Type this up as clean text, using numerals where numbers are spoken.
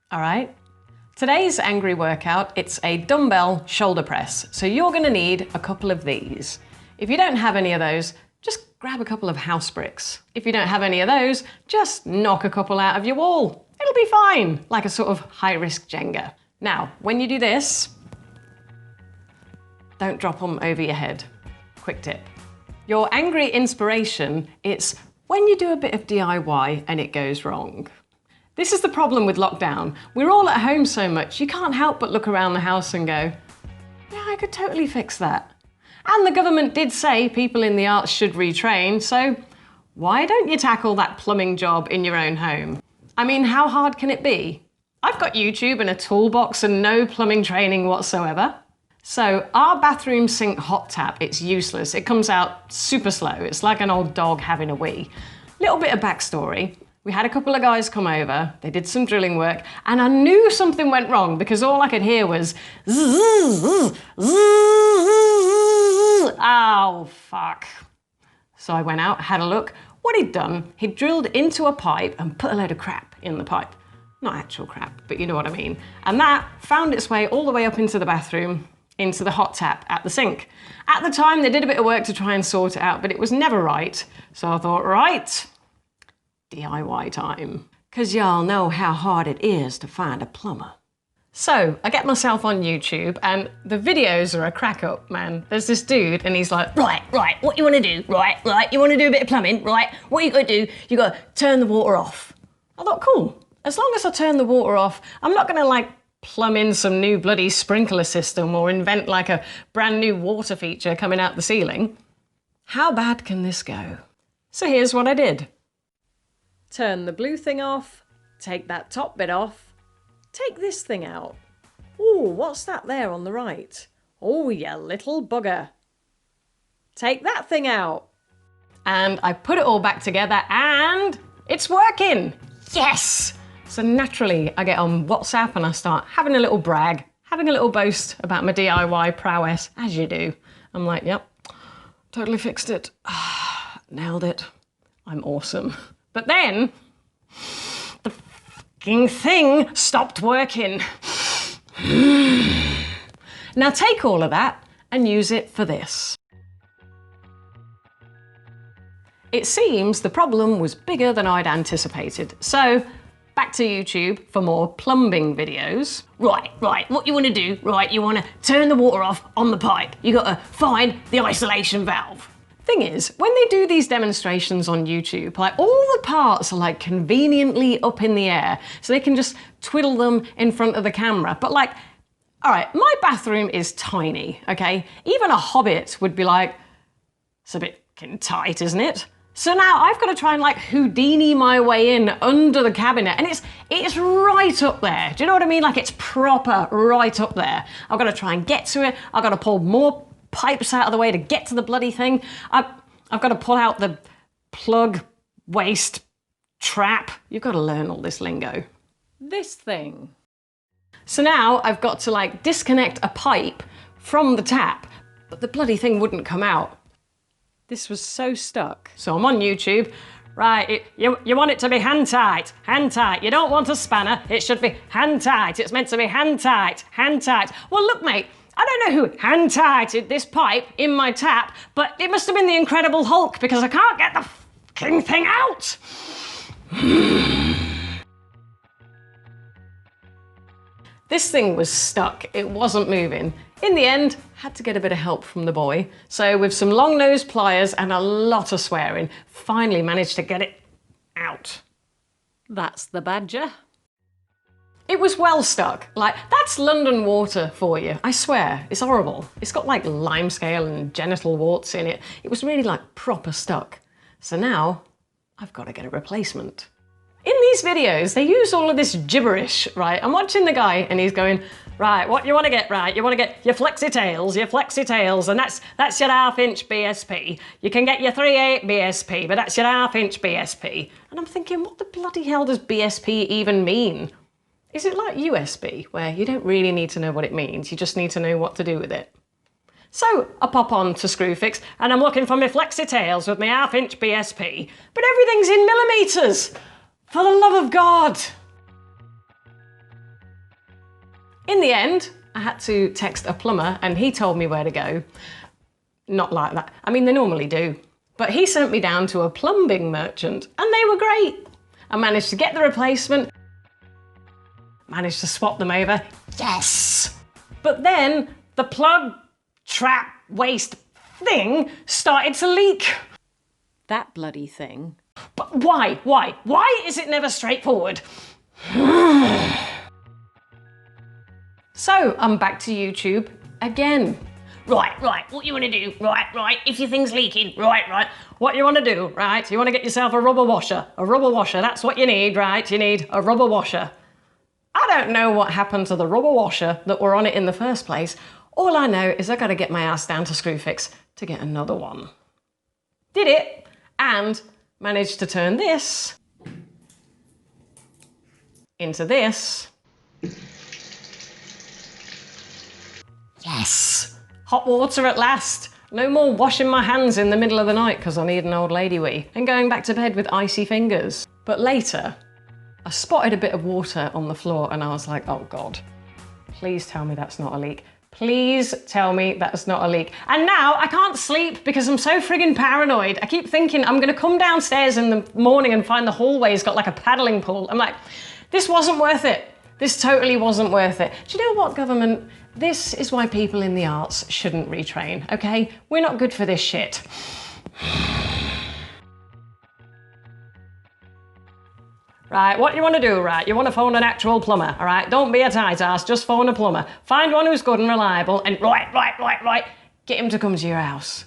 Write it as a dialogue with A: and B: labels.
A: All right. Today's angry workout, it's a dumbbell shoulder press. So you're gonna need a couple of these. If you don't have any of those, just grab a couple of house bricks. If you don't have any of those, just knock a couple out of your wall. It'll be fine, like a sort of high-risk Jenga. Now, when you do this, don't drop them over your head. Quick tip. Your angry inspiration, it's when you do a bit of DIY and it goes wrong. This is the problem with lockdown. We're all at home so much, you can't help but look around the house and go, yeah, I could totally fix that. And the government did say people in the arts should retrain, so why don't you tackle that plumbing job in your own home? I mean, how hard can it be? I've got YouTube and a toolbox and no plumbing training whatsoever. So our bathroom sink hot tap, it's useless. It comes out super slow. It's like an old dog having a wee. Little bit of backstory. We had a couple of guys come over, they did some drilling work, and I knew something went wrong because all I could hear was zzz, zzz, zzz, oh, fuck. So I went out, had a look. What he'd done, he'd drilled into a pipe and put a load of crap in the pipe. Not actual crap, but you know what I mean. And that found its way all the way up into the bathroom, into the hot tap at the sink. At the time, they did a bit of work to try and sort it out, but it was never right. So I thought, right, DIY time. Because y'all know how hard it is to find a plumber. So I get myself on YouTube and the videos are a crack up, man. There's this dude and he's like, right, what you wanna do? Right, you wanna do a bit of plumbing? Right, what you gotta do? You gotta turn the water off. I thought, cool. As long as I turn the water off, I'm not gonna like plumb in some new bloody sprinkler system or invent like a brand new water feature coming out the ceiling. How bad can this go? So here's what I did. Turn the blue thing off, take that top bit off, take this thing out. Ooh, what's that there on the right? Oh, you little bugger. Take that thing out. And I put it all back together and it's working. Yes! So naturally I get on WhatsApp and I start having a little brag, having a little boast about my DIY prowess, as you do. I'm like, yep, totally fixed it. Nailed it. I'm awesome. But then, the fucking thing stopped working. Now take all of that and use it for this. It seems the problem was bigger than I'd anticipated. So, back to YouTube for more plumbing videos. Right, what you wanna do, right, you wanna turn the water off on the pipe. You gotta find the isolation valve. Thing is, when they do these demonstrations on YouTube, like all the parts are like conveniently up in the air, so they can just twiddle them in front of the camera. But like, all right, my bathroom is tiny, okay? Even a hobbit would be like, it's a bit tight, isn't it? So now I've got to try and like Houdini my way in under the cabinet, and it's right up there. Do you know what I mean? Like it's proper right up there. I've got to try and get to it. I've got to pull more pipes out of the way to get to the bloody thing. I've got to pull out the plug, waste, trap. You've got to learn all this lingo. This thing. So now I've got to like disconnect a pipe from the tap, but the bloody thing wouldn't come out. This was so stuck. So I'm on YouTube. Right, you want it to be hand tight. You don't want a spanner, it should be hand tight. It's meant to be hand tight. Well, look, mate, I don't know who hand tighted this pipe in my tap, but it must have been the Incredible Hulk because I can't get the fucking thing out. This thing was stuck, it wasn't moving. In the end, had to get a bit of help from the boy. So with some long nose pliers and a lot of swearing, finally managed to get it out. That's the badger. It was well stuck. Like, that's London water for you. I swear, it's horrible. It's got like limescale and genital warts in it. It was really like proper stuck. So now I've got to get a replacement. In these videos, they use all of this gibberish, right? I'm watching the guy and he's going, right, what you want to get, right? You want to get your flexi tails, and that's your 1/2 inch BSP. You can get your 3/8 BSP, but that's your 1/2 inch BSP. And I'm thinking, what the bloody hell does BSP even mean? Is it like USB, where you don't really need to know what it means, you just need to know what to do with it? So I pop on to Screwfix and I'm looking for my flexi tails with my 1/2 inch BSP, but everything's in millimeters. For the love of God. In the end, I had to text a plumber and he told me where to go. Not like that. I mean, they normally do. But he sent me down to a plumbing merchant and they were great. I managed to get the replacement, managed to swap them over. Yes! But then the plug trap waste thing started to leak. That bloody thing. But why? Why is it never straightforward? So I'm back to YouTube again. Right, what you wanna do, right, if your thing's leaking, right, what you wanna do, right, you wanna get yourself a rubber washer, that's what you need, right, you need a rubber washer. I don't know what happened to the rubber washer that were on it in the first place. All I know is I gotta get my ass down to Screwfix to get another one. Did it, and managed to turn this into this. Yes! Hot water at last. No more washing my hands in the middle of the night because I need an old lady wee and going back to bed with icy fingers. But later, I spotted a bit of water on the floor and I was like, oh God, please tell me that's not a leak. Please tell me that's not a leak. And now I can't sleep because I'm so friggin' paranoid. I keep thinking I'm gonna come downstairs in the morning and find the hallway's got like a paddling pool. I'm like, this wasn't worth it. This totally wasn't worth it. Do you know what, government? This is why people in the arts shouldn't retrain, okay? We're not good for this shit. Right, what you want to do, right? You want to phone an actual plumber, all right? Don't be a tight ass, just phone a plumber. Find one who's good and reliable and right, get him to come to your house.